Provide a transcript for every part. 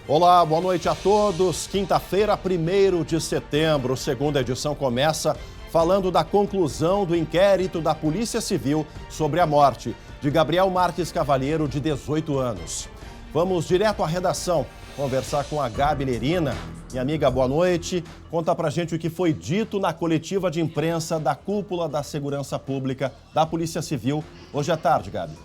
Olá, boa noite a todos. Quinta-feira, 1º de setembro, segunda edição começa falando da conclusão do inquérito da Polícia Civil sobre a morte de Gabriel Marques Cavalheiro, de 18 anos. Vamos direto à redação, conversar com a Gabi Nerina. Minha amiga, boa noite. Conta pra gente o que foi dito na coletiva de imprensa da Cúpula da Segurança Pública da Polícia Civil hoje à tarde, Gabi.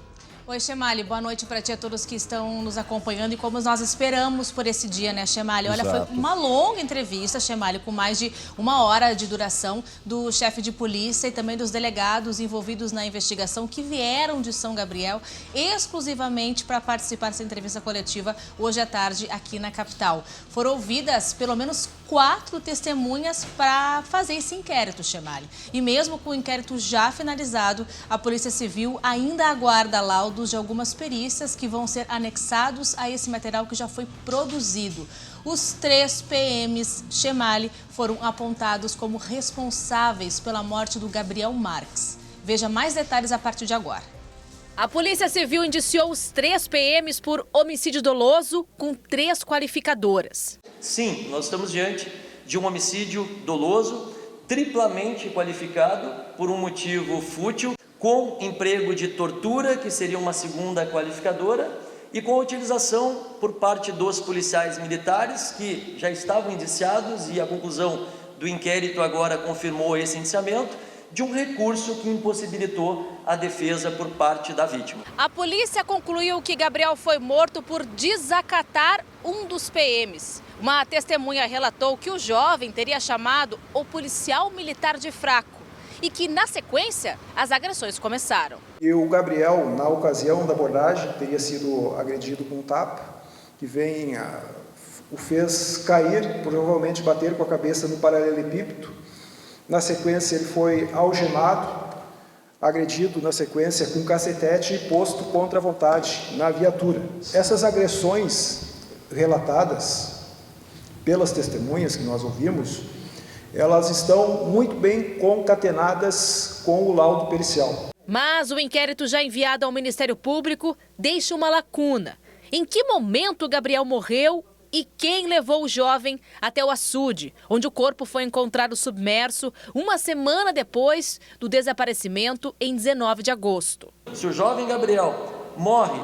Oi, Chemali, boa noite para ti e a todos que estão nos acompanhando e como nós esperamos por esse dia, né, Chemali? Olha, Exato. Foi uma longa entrevista, Chemali, com mais de 1 hora de duração do chefe de polícia e também dos delegados envolvidos na investigação que vieram de São Gabriel exclusivamente para participar dessa entrevista coletiva hoje à tarde aqui na capital. Foram ouvidas pelo menos 4 testemunhas para fazer esse inquérito, Chemali. E mesmo com o inquérito já finalizado, a Polícia Civil ainda aguarda laudos de algumas perícias que vão ser anexados a esse material que já foi produzido. Os 3 PMs Chemali foram apontados como responsáveis pela morte do Gabriel Marques. Veja mais detalhes a partir de agora. A Polícia Civil indiciou os 3 PMs por homicídio doloso com 3 qualificadoras. Sim, nós estamos diante de um homicídio doloso, triplamente qualificado por um motivo fútil, com emprego de tortura, que seria uma segunda qualificadora, e com a utilização por parte dos policiais militares, que já estavam indiciados, e a conclusão do inquérito agora confirmou esse indiciamento, de um recurso que impossibilitou a defesa por parte da vítima. A polícia concluiu que Gabriel foi morto por desacatar um dos PMs. Uma testemunha relatou que o jovem teria chamado o policial militar de fraco e que, na sequência, as agressões começaram. E o Gabriel, na ocasião da abordagem, teria sido agredido com um tapa, que o fez cair, provavelmente bater com a cabeça no paralelepípedo. Na sequência, ele foi algemado, agredido na sequência com cacetete e posto contra a vontade na viatura. Essas agressões relatadas pelas testemunhas que nós ouvimos, elas estão muito bem concatenadas com o laudo pericial. Mas o inquérito já enviado ao Ministério Público deixa uma lacuna. Em que momento Gabriel morreu e quem levou o jovem até o açude, onde o corpo foi encontrado submerso 1 semana depois do desaparecimento, em 19 de agosto. Se o jovem Gabriel morre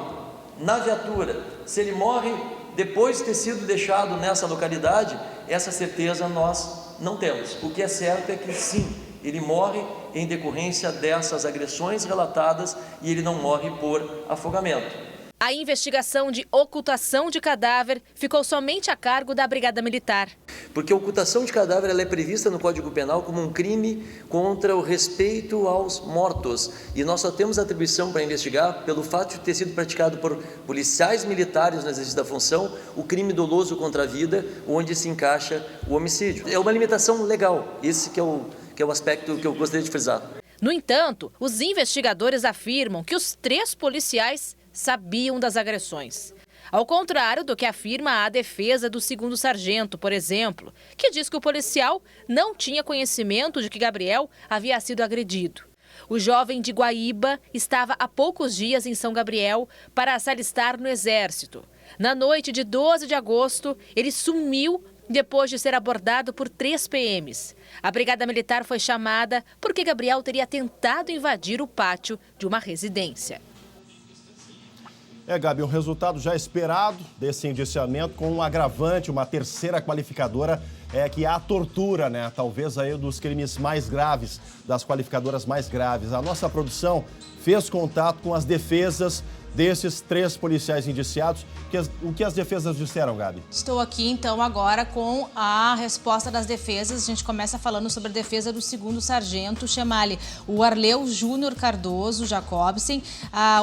na viatura, se ele morre depois de ter sido deixado nessa localidade, essa certeza nós não temos. O que é certo é que sim, ele morre em decorrência dessas agressões relatadas e ele não morre por afogamento. A investigação de ocultação de cadáver ficou somente a cargo da Brigada Militar. Porque a ocultação de cadáver ela é prevista no Código Penal como um crime contra o respeito aos mortos. E nós só temos atribuição para investigar pelo fato de ter sido praticado por policiais militares no exercício da função, o crime doloso contra a vida, onde se encaixa o homicídio. É uma limitação legal, esse que é o aspecto que eu gostaria de frisar. No entanto, os investigadores afirmam que os 3 policiais sabiam das agressões. Ao contrário do que afirma a defesa do 2º sargento, por exemplo, que diz que o policial não tinha conhecimento de que Gabriel havia sido agredido. O jovem de Guaíba estava há poucos dias em São Gabriel para se alistar no Exército. Na noite de 12 de agosto, ele sumiu depois de ser abordado por 3 PMs. A Brigada Militar foi chamada porque Gabriel teria tentado invadir o pátio de uma residência. Gabi, um resultado já esperado desse indiciamento com um agravante, uma 3ª qualificadora, que é a tortura, né? Talvez aí dos crimes mais graves, das qualificadoras mais graves. A nossa produção fez contato com as defesas desses 3 policiais indiciados. O que as defesas disseram, Gabi? Estou aqui, então, agora com a resposta das defesas. A gente começa falando sobre a defesa do 2º sargento Chemali, o Arleu Júnior Cardoso Jacobsen.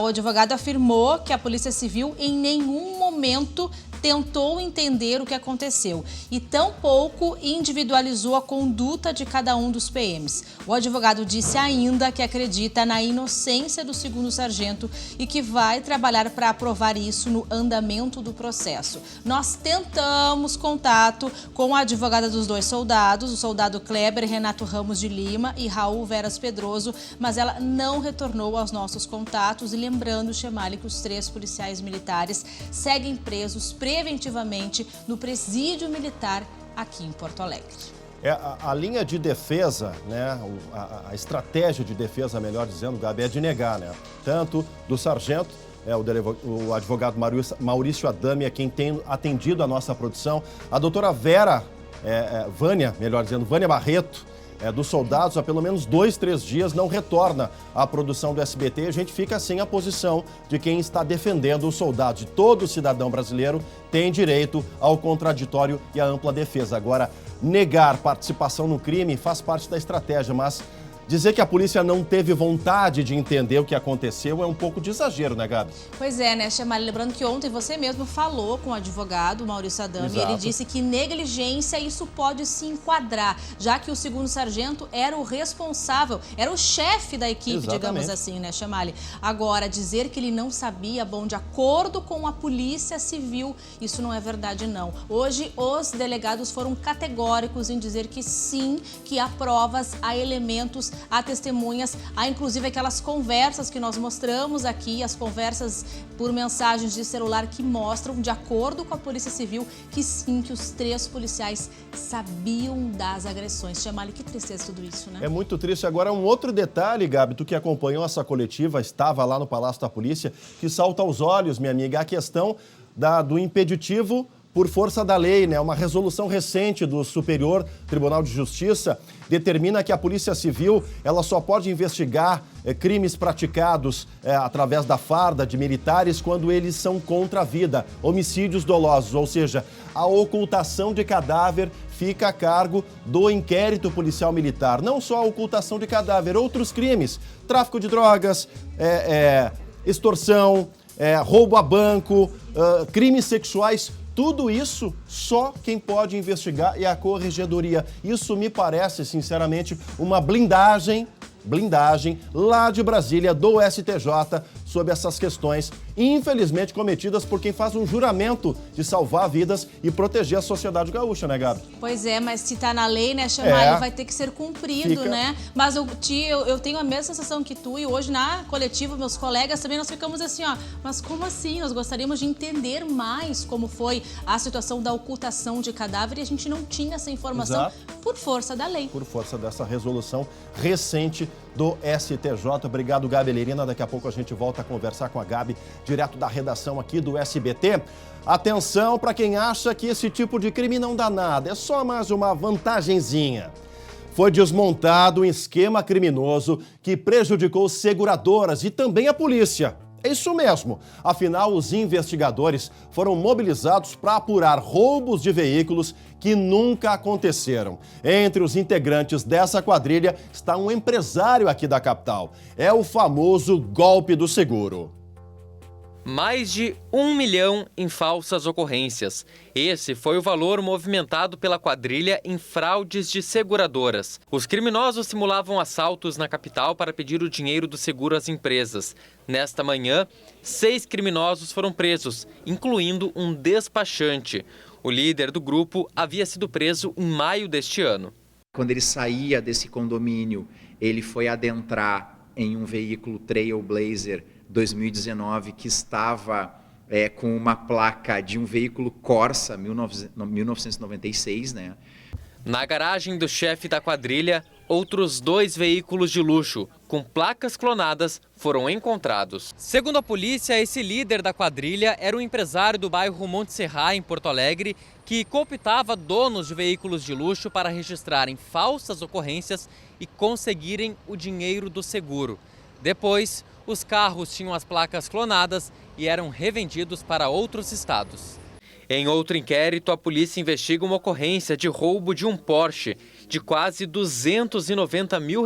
O advogado afirmou que a Polícia Civil em nenhum momento tentou entender o que aconteceu e tampouco individualizou a conduta de cada um dos PMs. O advogado disse ainda que acredita na inocência do 2º sargento e que vai trabalhar para aprovar isso no andamento do processo. Nós tentamos contato com a advogada dos 2 soldados, o soldado Kleber Renato Ramos de Lima e Raul Veras Pedroso, mas ela não retornou aos nossos contatos. E lembrando, Chemali, que os 3 policiais militares seguem presos preventivamente no presídio militar aqui em Porto Alegre. A linha de defesa, né, a estratégia de defesa, melhor dizendo, Gabi, é de negar, né? Tanto do sargento, o advogado Maurício Adami é quem tem atendido a nossa produção, a doutora Vânia Barreto, dos soldados, há pelo menos 2, 3 dias não retorna à produção do SBT. A gente fica sem a posição de quem está defendendo os soldados. Todo cidadão brasileiro tem direito ao contraditório e à ampla defesa. Agora, negar participação no crime faz parte da estratégia, mas dizer que a polícia não teve vontade de entender o que aconteceu é um pouco de exagero, né, Gabi? Pois é, né, Chamali? Lembrando que ontem você mesmo falou com o advogado Maurício Adami. Exato. E ele disse que negligência isso pode se enquadrar, já que o segundo sargento era o responsável, era o chefe da equipe, Exatamente. digamos assim, né, Chamali? Agora, dizer que ele não sabia, bom, de acordo com a Polícia Civil, isso não é verdade, não. Hoje, os delegados foram categóricos em dizer que sim, que há provas, há elementos, há testemunhas, há inclusive aquelas conversas que nós mostramos aqui, as conversas por mensagens de celular que mostram, de acordo com a Polícia Civil, que sim, que os 3 policiais sabiam das agressões. Chamali, que tristeza tudo isso, né? É muito triste. Agora, um outro detalhe, Gabi, tu que acompanhou essa coletiva, estava lá no Palácio da Polícia, que salta aos olhos, minha amiga, a questão do impeditivo por força da lei, né? Uma resolução recente do Superior Tribunal de Justiça determina que a Polícia Civil ela só pode investigar crimes praticados através da farda de militares quando eles são contra a vida, homicídios dolosos, ou seja, a ocultação de cadáver fica a cargo do inquérito policial militar. Não só a ocultação de cadáver, outros crimes, tráfico de drogas, extorsão, roubo a banco, crimes sexuais. Tudo isso, só quem pode investigar é a Corregedoria. Isso me parece, sinceramente, uma blindagem lá de Brasília, do STJ, sobre essas questões, infelizmente cometidas por quem faz um juramento de salvar vidas e proteger a sociedade gaúcha, né, Gabi? Pois é, mas se tá na lei, né, Chamali, vai ter que ser cumprido, né? Mas eu tenho a mesma sensação que tu, e hoje na coletiva, meus colegas também, nós ficamos assim, ó, mas como assim? Nós gostaríamos de entender mais como foi a situação da ocultação de cadáver e a gente não tinha essa informação. Exato. Por força da lei. Por força dessa resolução recente do STJ. Obrigado, Gabi Lerina. Daqui a pouco a gente volta a conversar com a Gabi, direto da redação aqui do SBT. Atenção para quem acha que esse tipo de crime não dá nada, é só mais uma vantagenzinha. Foi desmontado um esquema criminoso que prejudicou seguradoras e também a polícia. É isso mesmo. Afinal, os investigadores foram mobilizados para apurar roubos de veículos que nunca aconteceram. Entre os integrantes dessa quadrilha está um empresário aqui da capital. É o famoso golpe do seguro. Mais de 1 milhão em falsas ocorrências. Esse foi o valor movimentado pela quadrilha em fraudes de seguradoras. Os criminosos simulavam assaltos na capital para pedir o dinheiro do seguro às empresas. Nesta manhã, 6 criminosos foram presos, incluindo um despachante. O líder do grupo havia sido preso em maio deste ano. Quando ele saía desse condomínio, ele foi adentrar em um veículo Trailblazer 2019 que estava com uma placa de um veículo Corsa 1996, né? Na garagem do chefe da quadrilha, outros 2 veículos de luxo com placas clonadas foram encontrados. Segundo a polícia, esse líder da quadrilha era um empresário do bairro Monte Serra, em Porto Alegre, que cooptava donos de veículos de luxo para registrarem falsas ocorrências e conseguirem o dinheiro do seguro. Depois, os carros tinham as placas clonadas e eram revendidos para outros estados. Em outro inquérito, a polícia investiga uma ocorrência de roubo de um Porsche de quase R$290 mil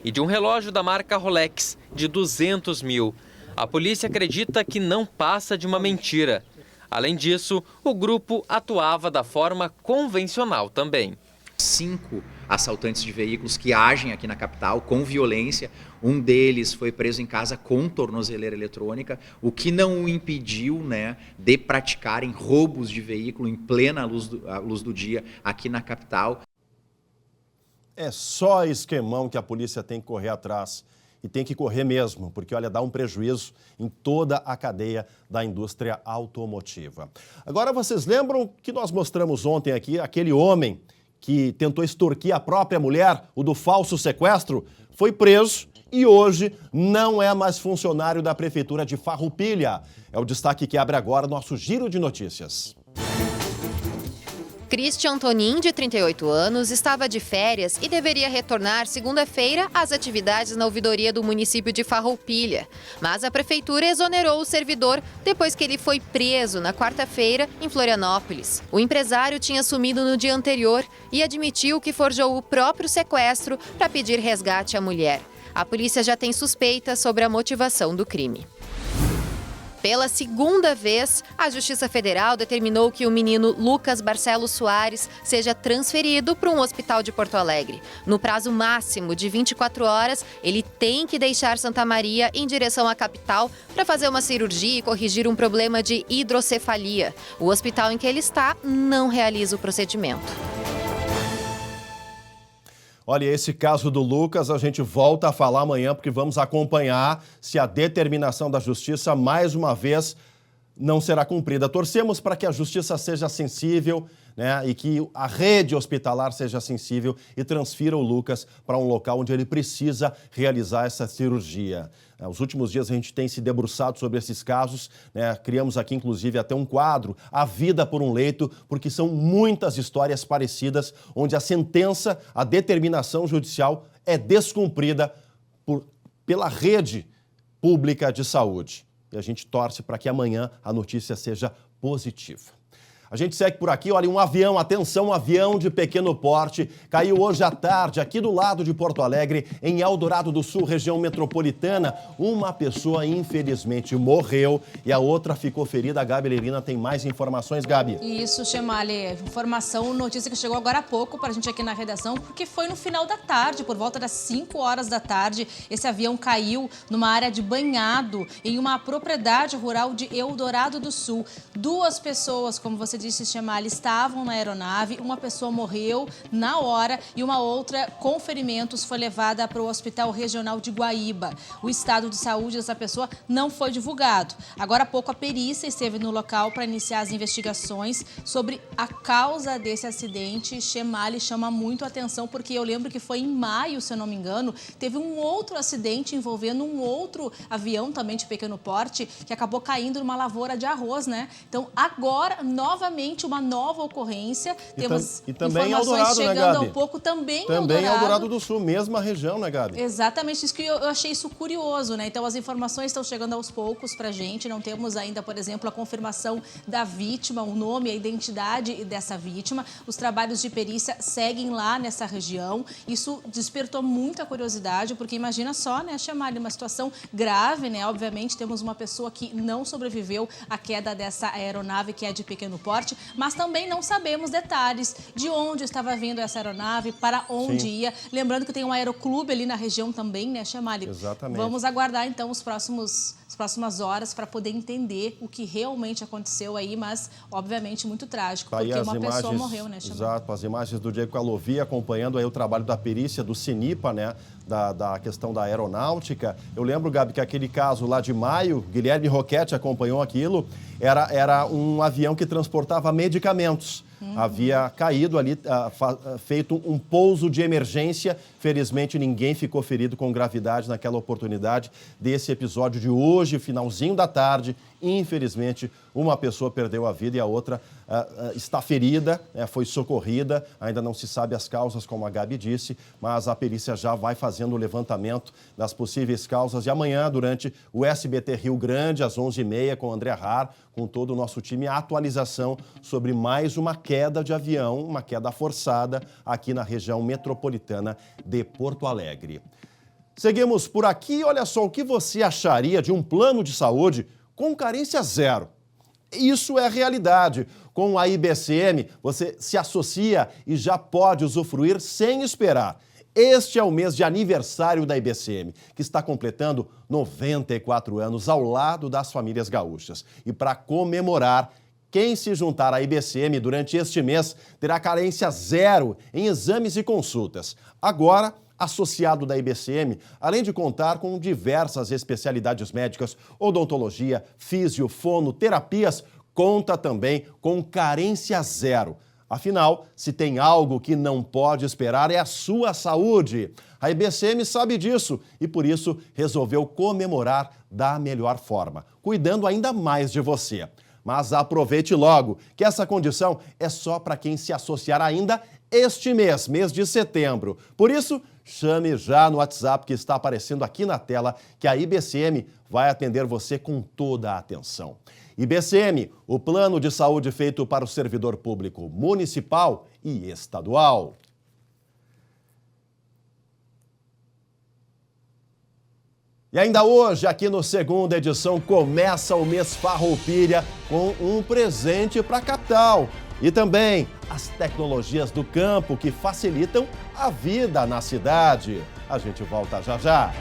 e de um relógio da marca Rolex de R$200 mil. A polícia acredita que não passa de uma mentira. Além disso, o grupo atuava da forma convencional também. 5 assaltantes de veículos que agem aqui na capital com violência. Um deles foi preso em casa com tornozeleira eletrônica, o que não o impediu, né, de praticarem roubos de veículo em plena luz do dia aqui na capital. É só esquemão que a polícia tem que correr atrás. e tem que correr mesmo, porque, olha, dá um prejuízo em toda a cadeia da indústria automotiva. Agora, vocês lembram que nós mostramos ontem aqui aquele homem que tentou extorquir a própria mulher, o do falso sequestro, foi preso e hoje não é mais funcionário da Prefeitura de Farroupilha. É o destaque que abre agora nosso Giro de Notícias. Christian Tonin, de 38 anos, estava de férias e deveria retornar segunda-feira às atividades na ouvidoria do município de Farroupilha. Mas a prefeitura exonerou o servidor depois que ele foi preso na quarta-feira em Florianópolis. O empresário tinha sumido no dia anterior e admitiu que forjou o próprio sequestro para pedir resgate à mulher. A polícia já tem suspeitas sobre a motivação do crime. Pela segunda vez, a Justiça Federal determinou que o menino Lucas Barcelos Soares seja transferido para um hospital de Porto Alegre. No prazo máximo de 24 horas, ele tem que deixar Santa Maria em direção à capital para fazer uma cirurgia e corrigir um problema de hidrocefalia. O hospital em que ele está não realiza o procedimento. Olha, esse caso do Lucas a gente volta a falar amanhã, porque vamos acompanhar se a determinação da Justiça, mais uma vez, não será cumprida. Torcemos para que a Justiça seja sensível, né, e que a rede hospitalar seja sensível e transfira o Lucas para um local onde ele precisa realizar essa cirurgia. Nos últimos dias a gente tem se debruçado sobre esses casos, né? Criamos aqui inclusive até um quadro, A Vida por um Leito, porque são muitas histórias parecidas onde a sentença, a determinação judicial é descumprida pela rede pública de saúde. E a gente torce para que amanhã a notícia seja positiva. A gente segue por aqui, olha, um avião, atenção, um avião de pequeno porte caiu hoje à tarde aqui do lado de Porto Alegre, em Eldorado do Sul, região metropolitana. Uma pessoa, infelizmente, morreu e a outra ficou ferida. A Gabi Lerina tem mais informações, Gabi. Isso, Chemali, informação, notícia que chegou agora há pouco para a gente aqui na redação, porque foi no final da tarde, por volta das 5 horas da tarde, esse avião caiu numa área de banhado em uma propriedade rural de Eldorado do Sul. 2 pessoas, como você disse, Chemali, estavam na aeronave, uma pessoa morreu na hora e uma outra com ferimentos foi levada para o Hospital Regional de Guaíba. O estado de saúde dessa pessoa não foi divulgado. Agora há pouco a perícia esteve no local para iniciar as investigações sobre a causa desse acidente. Chemali chama muito a atenção porque eu lembro que foi em maio, se eu não me engano, teve um outro acidente envolvendo um outro avião também de pequeno porte que acabou caindo numa lavoura de arroz, né? Então agora, novamente, uma nova ocorrência. Temos também informações Eldorado, chegando, né, Gabi? ao pouco também Também Eldorado do Sul, mesma região, né, Gabi? Exatamente, isso que eu achei isso curioso, né? Então as informações estão chegando aos poucos pra gente, não temos ainda, por exemplo, a confirmação da vítima, o nome, a identidade dessa vítima. Os trabalhos de perícia seguem lá nessa região. Isso despertou muita curiosidade, porque imagina só, né, chamar de uma situação grave, né? Obviamente temos uma pessoa que não sobreviveu à queda dessa aeronave, que é de pequeno porte, mas também não sabemos detalhes de onde estava vindo essa aeronave, para onde ia. Lembrando que tem um aeroclube ali na região também, né, Chemali? Exatamente. Vamos aguardar, então, as próximas horas para poder entender o que realmente aconteceu aí, mas, obviamente, muito trágico, porque uma pessoa morreu, né, Chemali? Exato, as imagens do Diego Calovi acompanhando aí o trabalho da perícia, do CINIPA, né, da questão da aeronáutica. Eu lembro, Gabi, que aquele caso lá de maio, Guilherme Roquette acompanhou aquilo, era um avião que transportava medicamentos. Havia caído ali, feito um pouso de emergência. Felizmente, ninguém ficou ferido com gravidade naquela oportunidade desse episódio de hoje, finalzinho da tarde. Infelizmente, uma pessoa perdeu a vida e a outra está ferida, foi socorrida. Ainda não se sabe as causas, como a Gabi disse, mas a perícia já vai fazendo o levantamento das possíveis causas. E amanhã, durante o SBT Rio Grande, às 11h30, com o André Har, com todo o nosso time, a atualização sobre mais uma queda de avião, uma queda forçada aqui na região metropolitana de Porto Alegre. Seguimos por aqui. Olha só, o que você acharia de um plano de saúde com carência zero? Isso é realidade. Com a IBCM, você se associa e já pode usufruir sem esperar. Este é o mês de aniversário da IBCM, que está completando 94 anos ao lado das famílias gaúchas. E para comemorar, Quem se juntar à IBCM durante este mês terá carência zero em exames e consultas. Agora, associado da IBCM, além de contar com diversas especialidades médicas, odontologia, físio, fono, terapias, conta também com carência zero. Afinal, se tem algo que não pode esperar é a sua saúde. A IBCM sabe disso e, por isso, resolveu comemorar da melhor forma, cuidando ainda mais de você. Mas aproveite logo, que essa condição é só para quem se associar ainda este mês de setembro. Por isso, chame já no WhatsApp que está aparecendo aqui na tela, que a IBCM vai atender você com toda a atenção. IBCM, o plano de saúde feito para o servidor público municipal e estadual. E ainda hoje, aqui no Segunda Edição, começa o mês Farroupilha com um presente para a capital. E também as tecnologias do campo que facilitam a vida na cidade. A gente volta já já.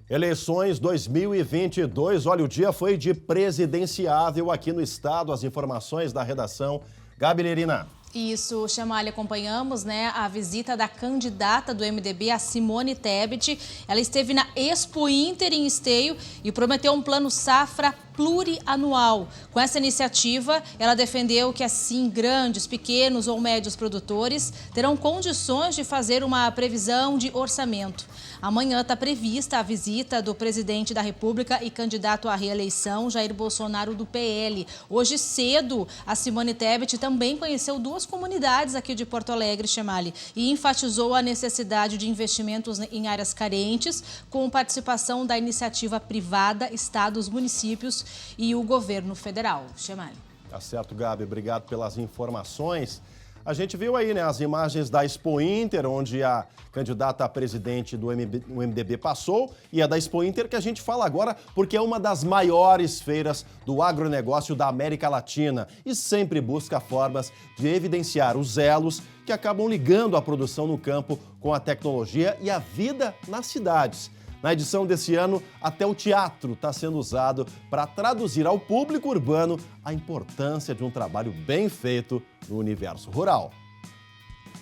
Eleições 2022, olha, o dia foi de presidenciável aqui no estado. As informações da redação. Gabi Lerina. Isso, Chamalha, acompanhamos, né, a visita da candidata do MDB, a Simone Tebet. Ela esteve na Expo Inter em Esteio e prometeu um plano safra plurianual. Com essa iniciativa, ela defendeu que, assim, grandes, pequenos ou médios produtores terão condições de fazer uma previsão de orçamento. Amanhã está prevista a visita do presidente da República e candidato à reeleição, Jair Bolsonaro, do PL. Hoje cedo, a Simone Tebet também conheceu duas comunidades aqui de Porto Alegre, Chemali, e enfatizou a necessidade de investimentos em áreas carentes, com participação da iniciativa privada, estados, municípios e o governo federal. Chemali. Tá certo, Gabi. Obrigado pelas informações. A gente viu aí, né, as imagens da Expo Inter, onde a candidata a presidente do MDB passou, e a da Expo Inter que a gente fala agora porque é uma das maiores feiras do agronegócio da América Latina e sempre busca formas de evidenciar os elos que acabam ligando a produção no campo com a tecnologia e a vida nas cidades. Na edição desse ano, até o teatro está sendo usado para traduzir ao público urbano a importância de um trabalho bem feito no universo rural.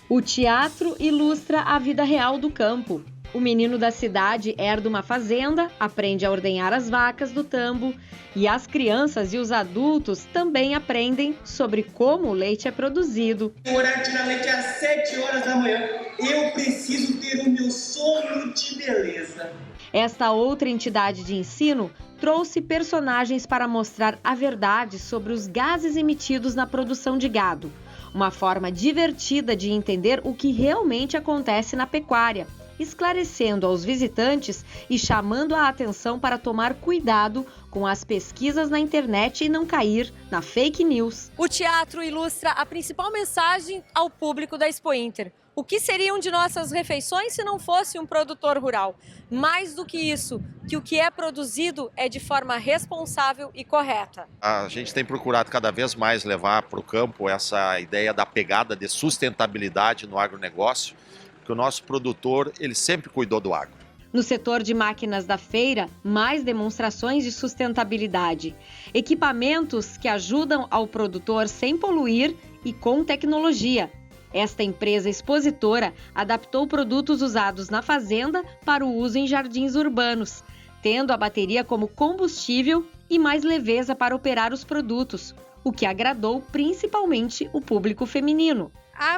O teatro ilustra a vida real do campo. O menino da cidade herda uma fazenda, aprende a ordenhar as vacas do tambo e as crianças e os adultos também aprendem sobre como o leite é produzido. O horário de tirar leite é às 7 horas da manhã. Eu preciso ter o meu sono de beleza. Esta outra entidade de ensino trouxe personagens para mostrar a verdade sobre os gases emitidos na produção de gado. Uma forma divertida de entender o que realmente acontece na pecuária, esclarecendo aos visitantes e chamando a atenção para tomar cuidado com as pesquisas na internet e não cair na fake news. O teatro ilustra a principal mensagem ao público da Expo Inter. O que seriam de nossas refeições se não fosse um produtor rural? Mais do que isso, que o que é produzido é de forma responsável e correta. A gente tem procurado cada vez mais levar para o campo essa ideia da pegada de sustentabilidade no agronegócio, porque o nosso produtor, ele sempre cuidou do agro. No setor de máquinas da feira, mais demonstrações de sustentabilidade. Equipamentos que ajudam ao produtor sem poluir e com tecnologia. Esta empresa expositora adaptou produtos usados na fazenda para o uso em jardins urbanos, tendo a bateria como combustível e mais leveza para operar os produtos, o que agradou principalmente o público feminino.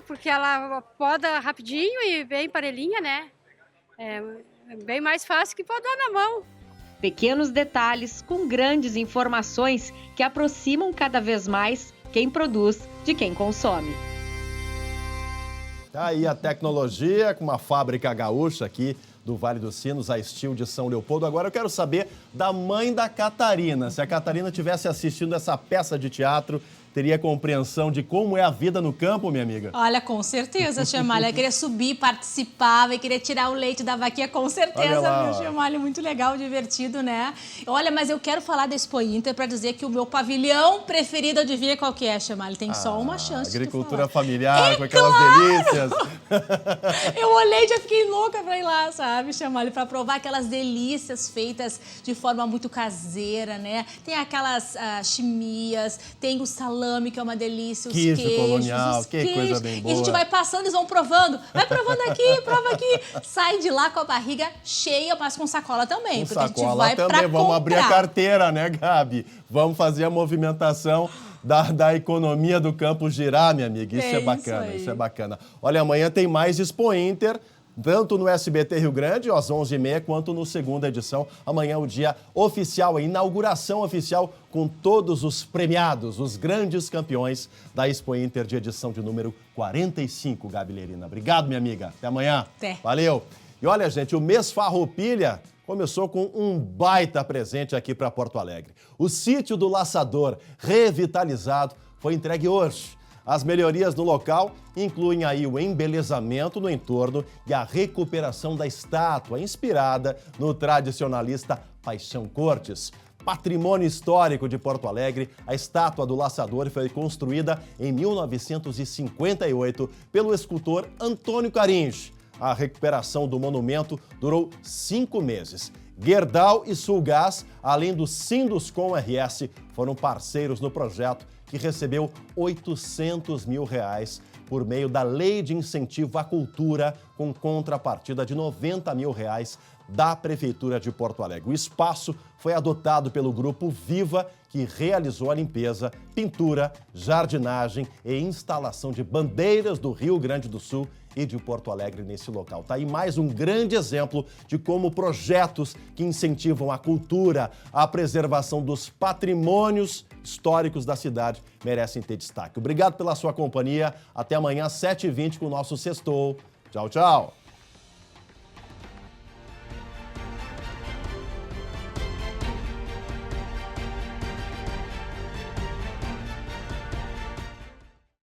Porque ela poda rapidinho e bem parelhinha, né? É bem mais fácil que podar na mão. Pequenos detalhes com grandes informações que aproximam cada vez mais quem produz de quem consome. Tá aí a tecnologia com uma fábrica gaúcha aqui do Vale dos Sinos, a Steel de São Leopoldo. Agora eu quero saber da mãe da Catarina. Se a Catarina estivesse assistindo essa peça de teatro, teria compreensão de como é a vida no campo, minha amiga. Olha, com certeza, Chamalho. Eu queria subir, participava e queria tirar o leite da vaquinha, com certeza, viu, Chamalho? Muito legal, divertido, né? Olha, mas eu quero falar da Expo Inter para dizer que o meu pavilhão preferido, adivinha qual que é, Chamalho? Tem só uma chance de agricultura familiar, com aquelas delícias. Eu olhei e já fiquei louca pra ir lá, sabe, Chamalho? Pra provar aquelas delícias feitas de forma muito caseira, né? Tem aquelas chimias, tem o salame, que é uma delícia, os queijo queijos, colonial, os que queijos. coisa bem boa. E a gente vai passando, eles vão provando. Vai provando aqui, prova aqui. Sai de lá com a barriga cheia, mas com sacola também. Com porque sacola a gente vai também. pra Vamos comprar. abrir a carteira, né, Gabi? Vamos fazer a movimentação da economia do campo girar, minha amiga. Isso é bacana, isso é bacana. Olha, amanhã tem mais Expo Inter, tanto no SBT Rio Grande, às 11h30, quanto no segunda edição. Amanhã é o dia oficial, a inauguração oficial com todos os premiados, os grandes campeões da Expo Inter de edição de número 45, Gabi Lerina. Obrigado, minha amiga. Até amanhã. Até. Valeu. E olha, gente, o mês Farroupilha começou com um baita presente aqui para Porto Alegre. O sítio do Laçador, revitalizado, foi entregue hoje. As melhorias no local incluem aí o embelezamento no entorno e a recuperação da estátua, inspirada no tradicionalista Paixão Cortes. Patrimônio histórico de Porto Alegre, a estátua do Laçador foi construída em 1958 pelo escultor Antônio Caringe. A recuperação do monumento durou 5 meses. Gerdau e Sulgás, além do Sinduscom RS, foram parceiros no projeto, que recebeu R$800 mil por meio da Lei de Incentivo à Cultura, com contrapartida de R$90 mil da Prefeitura de Porto Alegre. O espaço foi adotado pelo Grupo Viva, que realizou a limpeza, pintura, jardinagem e instalação de bandeiras do Rio Grande do Sul e de Porto Alegre nesse local. Tá aí mais um grande exemplo de como projetos que incentivam a cultura, a preservação dos patrimônios históricos da cidade merecem ter destaque. Obrigado pela sua companhia. Até amanhã, 7h20, com o nosso Sextou. Tchau, tchau.